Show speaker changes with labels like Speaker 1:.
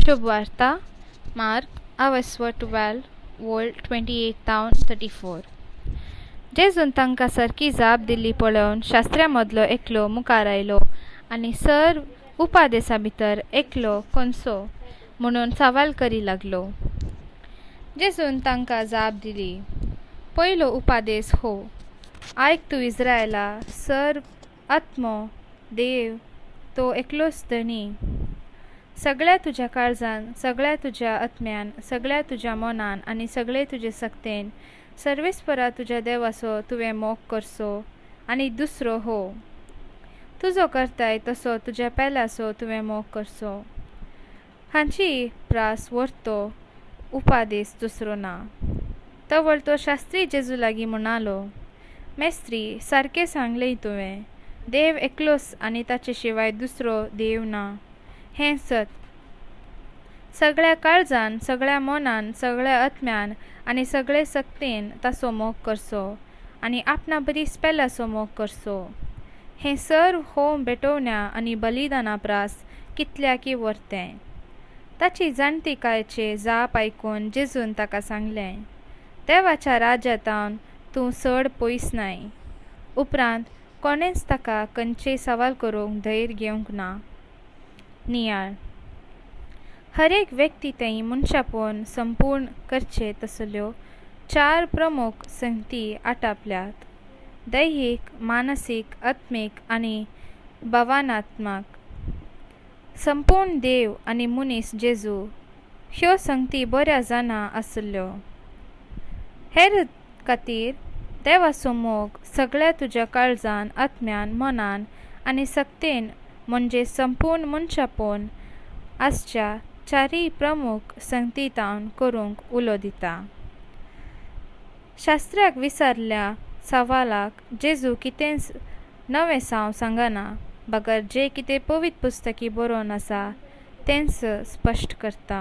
Speaker 1: Shubvarta, Mark, Aveswa 12, Volt 28-34. जेजून तांकां सारकी जाप दिल्ली पळोवन शास्त्र्या मदलो एकलो मुखार आयलो आनी सर उपादेसा भितर एकलो कोणसो म्हणून सवाल करी लागलो. जेजून तांकां जाप दिली. पयलो उपादेस हो. आयक तूं इस्रायला, सर आत्मो देव तो एकलोच धणी. सगळ्या तुज्या काळजान, सगळ्या तुज्या आत्म्यान, सगळ्या तुज्या मनान आनी सगळे तुजे सक्तेन सर्वेस्परा तुज्या देवाचो तुवें मोग करचो. आनी दुसरो हो. तुजो करताय तसो तुज्या पेलाचो तुवें मोग करचो. हांची प्रास व्हरतो उपादेस दुसरो ना. तवळ तो शास्त्री जेजू लागीं म्हणालो, मेस्त्री, सारकें सांगलें तुवें. देव एकलोच आनी ताचे शिवाय दुसरो देव ना. हें सत. सगळ्या काळजान, सगळ्या मनान, सगळ्या आत्म्यान आनी सगळे सक्तेन ताचो मोग करचो आनी आपणा बरी पेलाचो मोग करचो. हें सर होम भेटोवण्या आनी बलिदाना प्रास कितल्या की व्हरतें. ताची जाणटेकायेचे जाप आयकून जेजून ताका सांगलें, देवाच्या राज्यांतावन तूं चड पयस नाय. उपरांत कोणेंच ताका खंयचेय सवाल करूंक धैर्य घेवंक ना. नियाळ. हर एक व्यक्ती थंय मनशापोवन संपूर्ण करचे तसल्यो 4 प्रमुख संगती आटापल्यात. दैहिक, मानसीक, आत्मीक आनी भावनात्मक. संपूर्ण देव आनी मनीस जेजू ह्यो संगती बऱ्या जाणा आसल्यो. हेर खातीर देवाचो मोग सगळ्या तुज्या काळजान, आत्म्यान, मनान आनी सक्तेन म्हणजे संपूर्ण मनशापोवन आसच्या 4 प्रमुख संगतीतावन करूंक उलो दिता. शास्त्राक विचारल्या सवालाक जेजू कितेंच नवें सांगना, बगर जे कितें पवित्र पुस्तकी बरोवन आसा तेंच स्पश्ट करता.